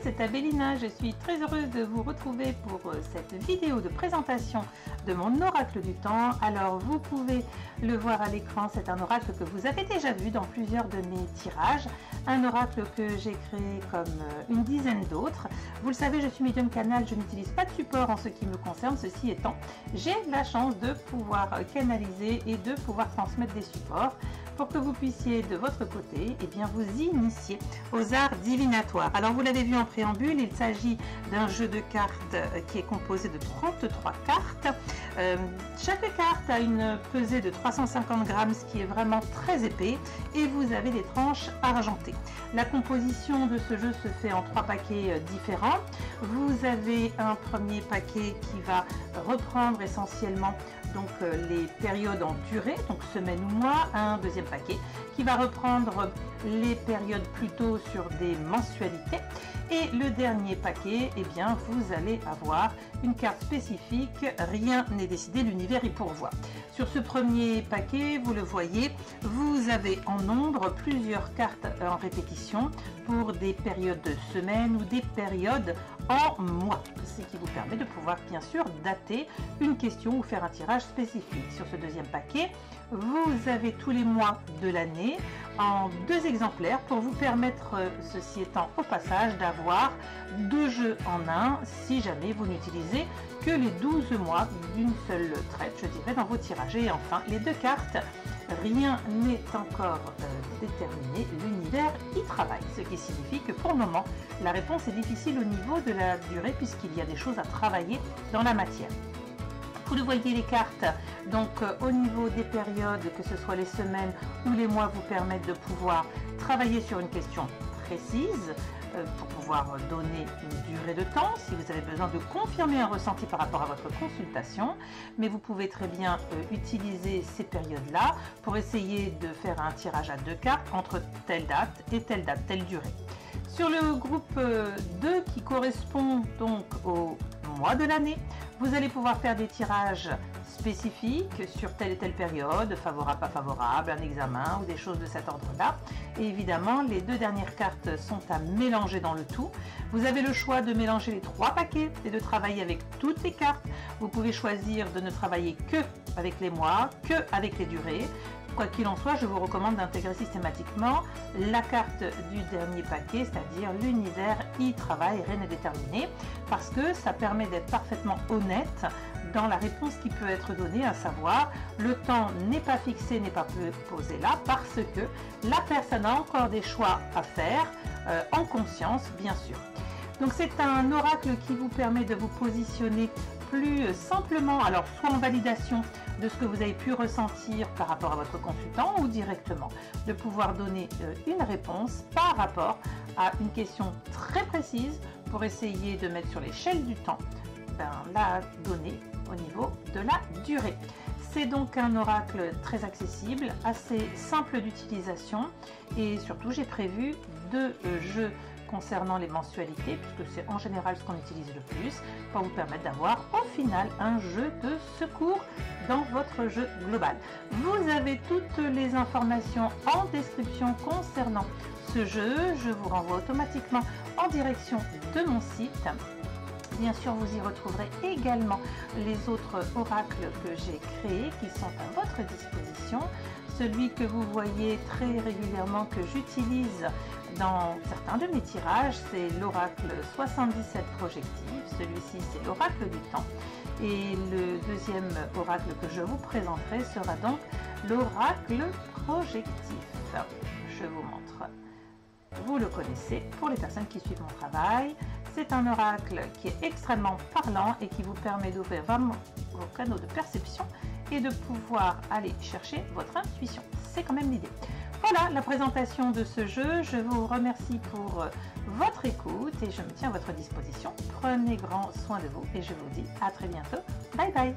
c'est Abélina, je suis très heureuse de vous retrouver pour cette vidéo de présentation de mon oracle du temps. Alors vous pouvez le voir à l'écran, c'est un oracle que vous avez déjà vu dans plusieurs de mes tirages, un oracle que j'ai créé comme une dizaine d'autres. Vous le savez, je suis médium canal, je n'utilise pas de support en ce qui me concerne. Ceci étant, j'ai la chance de pouvoir canaliser et de pouvoir transmettre des supports pour que vous puissiez de votre côté vous initier aux arts divinatoires. Alors vous l'avez vu en préambule, il s'agit d'un jeu de cartes qui est composé de 33 cartes. Chaque carte a une pesée de 350 grammes, ce qui est vraiment très épais, et vous avez des tranches argentées. La composition de ce jeu se fait en 3 paquets différents. Vous avez un premier paquet qui va reprendre essentiellement donc les périodes en durée, donc semaine ou mois, un deuxième paquet qui va reprendre les périodes plutôt sur des mensualités, et le dernier paquet, vous allez avoir une carte spécifique, rien n'est décidé, l'univers y pourvoit. Sur ce premier paquet, vous le voyez, vous avez en nombre plusieurs cartes en répétition pour des périodes de semaines ou des périodes en mois, ce qui vous permet de pouvoir bien sûr dater une question ou faire un tirage spécifique. Sur ce deuxième paquet, vous avez tous les mois de l'année en 2 exemplaires pour vous permettre, ceci étant au passage, d'avoir 2 jeux en un si jamais vous n'utilisez que les 12 mois d'une seule traite, je dirais, dans vos tirages. Et enfin, les 2 cartes, rien n'est encore déterminé, l'univers y travaille, ce qui signifie que pour le moment, la réponse est difficile au niveau de la durée puisqu'il y a des choses à travailler dans la matière. Vous le voyez, les cartes, donc au niveau des périodes, que ce soit les semaines ou les mois, vous permettent de pouvoir travailler sur une question précise pour pouvoir donner une durée de temps si vous avez besoin de confirmer un ressenti par rapport à votre consultation, mais vous pouvez très bien utiliser ces périodes-là pour essayer de faire un tirage à 2 cartes entre telle date, telle durée. Sur le groupe 2 qui correspond donc au mois de l'année, vous allez pouvoir faire des tirages spécifiques sur telle et telle période, favorable, pas favorable, un examen ou des choses de cet ordre-là. Et évidemment, les 2 dernières cartes sont à mélanger dans le tout. Vous avez le choix de mélanger les 3 paquets et de travailler avec toutes les cartes. Vous pouvez choisir de ne travailler que avec les mois, que avec les durées. Quoi qu'il en soit, je vous recommande d'intégrer systématiquement la carte du dernier paquet, c'est-à-dire l'univers y travaille, rien n'est déterminé, parce que ça permet d'être parfaitement honnête dans la réponse qui peut être donnée, à savoir le temps n'est pas fixé, n'est pas posé là, parce que la personne a encore des choix à faire, en conscience bien sûr. Donc c'est un oracle qui vous permet de vous positionner plus simplement, alors soit en validation de ce que vous avez pu ressentir par rapport à votre consultant, ou directement de pouvoir donner une réponse par rapport à une question très précise pour essayer de mettre sur l'échelle du temps la donnée au niveau de la durée. C'est donc un oracle très accessible, assez simple d'utilisation, et surtout j'ai prévu 2 jeux concernant les mensualités, puisque c'est en général ce qu'on utilise le plus, pour vous permettre d'avoir au final un jeu de secours dans votre jeu global. Vous avez toutes les informations en description concernant ce jeu. Je vous renvoie automatiquement en direction de mon site. Bien sûr, vous y retrouverez également les autres oracles que j'ai créés qui sont à votre disposition. Celui que vous voyez très régulièrement que j'utilise dans certains de mes tirages, c'est l'oracle 77 projectif. Celui-ci, c'est l'oracle du temps. Et le deuxième oracle que je vous présenterai sera donc l'oracle projectif. Je vous montre. Vous le connaissez pour les personnes qui suivent mon travail. C'est un oracle qui est extrêmement parlant et qui vous permet d'ouvrir vraiment vos canaux de perception et de pouvoir aller chercher votre intuition. C'est quand même l'idée. Voilà la présentation de ce jeu. Je vous remercie pour votre écoute et je me tiens à votre disposition. Prenez grand soin de vous et je vous dis à très bientôt. Bye bye.